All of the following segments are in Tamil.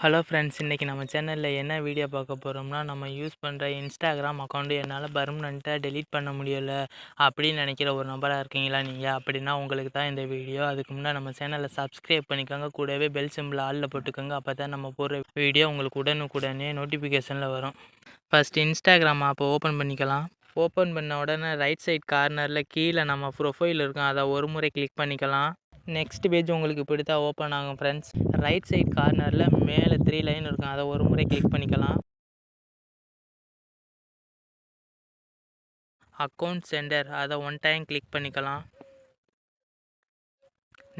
ஹலோ ஃப்ரெண்ட்ஸ், இன்றைக்கி நம்ம சேனலில் என்ன வீடியோ பார்க்க போகிறோம்னா, நம்ம யூஸ் பண்ணுற இன்ஸ்டாகிராம் அக்கௌண்ட்டு என்னால் பர்மனெண்ட்டாக டெலீட் பண்ண முடியலை அப்படின்னு நினைக்கிற ஒரு நபராக இருக்கீங்களா நீங்கள்? அப்படின்னா உங்களுக்கு தான் இந்த வீடியோ. அதுக்கு முன்னாடி நம்ம சேனலை சப்ஸ்கிரைப் பண்ணிக்கோங்க, கூடவே பெல் சிம்பிள் ஆலில் போட்டுக்கோங்க. அப்போ தான் நம்ம போடுற வீடியோ உங்களுக்கு உடனுக்குடனே நோட்டிஃபிகேஷனில் வரும். ஃபஸ்ட்டு இன்ஸ்டாகிராம் ஆப்பை ஓப்பன் பண்ணிக்கலாம். ஓப்பன் பண்ண உடனே ரைட் சைட் கார்னரில் கீழே நம்ம ப்ரொஃபைல் இருக்கும், அதை ஒரு முறை கிளிக் பண்ணிக்கலாம். நெக்ஸ்ட் பேஜ் உங்களுக்கு இப்படி தான் ஓப்பன் ஆகும் ஃப்ரெண்ட்ஸ். ரைட் சைட் கார்னரில் மேலே 3 லைன் இருக்கும், அதை ஒரு முறை கிளிக் பண்ணிக்கலாம். அக்கௌண்ட் சென்டர் அதை ஒன் டைம் கிளிக் பண்ணிக்கலாம்.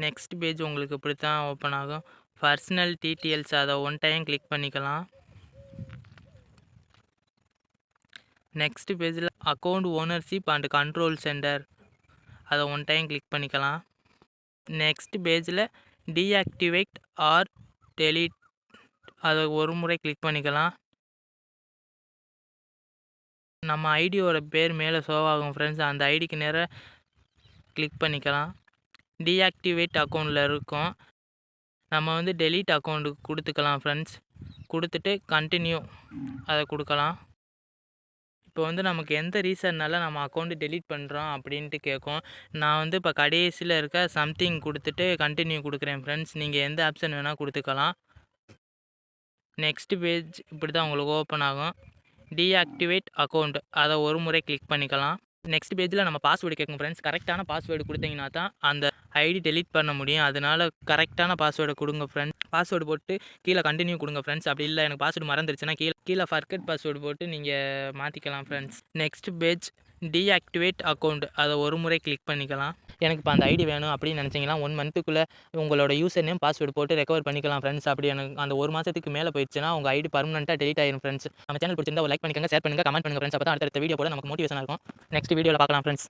நெக்ஸ்ட் பேஜ் உங்களுக்கு இப்படி தான் ஓப்பன் ஆகும். பர்சனல் டீட்டெயில்ஸ் அதை ஒன் டைம் கிளிக் பண்ணிக்கலாம். நெக்ஸ்ட் பேஜில் account ownership and control centre அதை ஒன் டைம் கிளிக் பண்ணிக்கலாம். நெக்ஸ்ட் பேஜில் டீஆக்டிவேட் ஆர் டெலீட் அதை ஒரு முறை கிளிக் பண்ணிக்கலாம். நம்ம ஐடியோட பேர் மேலே ஷோ ஆகும் ஃப்ரெண்ட்ஸ், அந்த ஐடிக்கு நேராக கிளிக் பண்ணிக்கலாம். டீஆக்டிவேட் அக்கௌண்ட்டில் இருக்கும், நம்ம வந்து டெலீட் அக்கௌண்ட்டுக்கு கொடுத்துக்கலாம் ஃப்ரெண்ட்ஸ். கொடுத்துட்டு கண்டினியூ அதை கொடுக்கலாம். இப்போ வந்து நமக்கு எந்த ரீசன்னால நம்ம அக்கௌண்ட்டு டெலீட் பண்ணுறோம் அப்படின்ட்டு கேட்கும். நான் வந்து இப்போ கடைசியில் இருக்க சம்திங் கொடுத்துட்டு கண்டினியூ கொடுக்குறேன் ஃப்ரெண்ட்ஸ். நீங்கள் எந்த ஆப்ஷன் வேணால் கொடுத்துக்கலாம். நெக்ஸ்ட் பேஜ் இப்படி தான் உங்களுக்கு ஓப்பன் ஆகும். டீஆக்டிவேட் அக்கௌண்ட் அதை ஒரு முறை கிளிக் பண்ணிக்கலாம். நெக்ஸ்ட் பேஜில் நம்ம பாஸ்வேர்டு கேட்கும் ஃப்ரெண்ட்ஸ். கரெக்டான பாஸ்வேர்டு கொடுத்தீங்கன்னா தான் அந்த ஐடி டெலீட் பண்ண முடியும். அதனால் கரெக்டான பாஸ்வேர்டை கொடுங்க ஃப்ரெண்ட்ஸ். பாஸ்வேர்டு போட்டு கீழே கண்டினியூ கொடுங்க ஃப்ரெண்ட்ஸ். அப்படி இல்லை எனக்கு பாஸ்வேர்டு மறந்துருச்சுன்னா கீழே ஃபர்கெட் பாஸ்வேர்டு போட்டு நீங்கள் மாற்றிக்கலாம் friends. Next page deactivate account அதை ஒரு முறை கிளிக் பண்ணிக்கலாம். எனக்கு இப்போ அந்த ஐடி வேணும் அப்படின்னு நினச்சிங்கன்னா 1 மந்த்துக்குள்ளே உங்களோட யூசர் நேம் பாஸ்வேர்டு போட்டு ரெக்கவர் பண்ணிக்கலாம் ஃப்ரெண்ட்ஸ். அப்படி எனக்கு அந்த 1 மாதத்துக்கு மேலே போயிடுச்சுன்னா உங்கள் ஐடி பர்மனெண்ட்டாக டெலீட் ஆயிரும் ஃப்ரெண்ட்ஸ். நம்ம சேனல் பிடிச்சிருந்தா லைக் பண்ணிக்கோங்க, ஷேர் பண்ணுங்கள், கமெண்ட் பண்ணுங்கள் ஃப்ரெண்ட்ஸ். அப்போ தான் அடுத்த வீடியோ போட நமக்கு மோட்டிவேஷனாக இருக்கும். நெக்ஸ்ட் வீடியோவில் பார்க்கலாம் ஃப்ரெண்ட்ஸ்.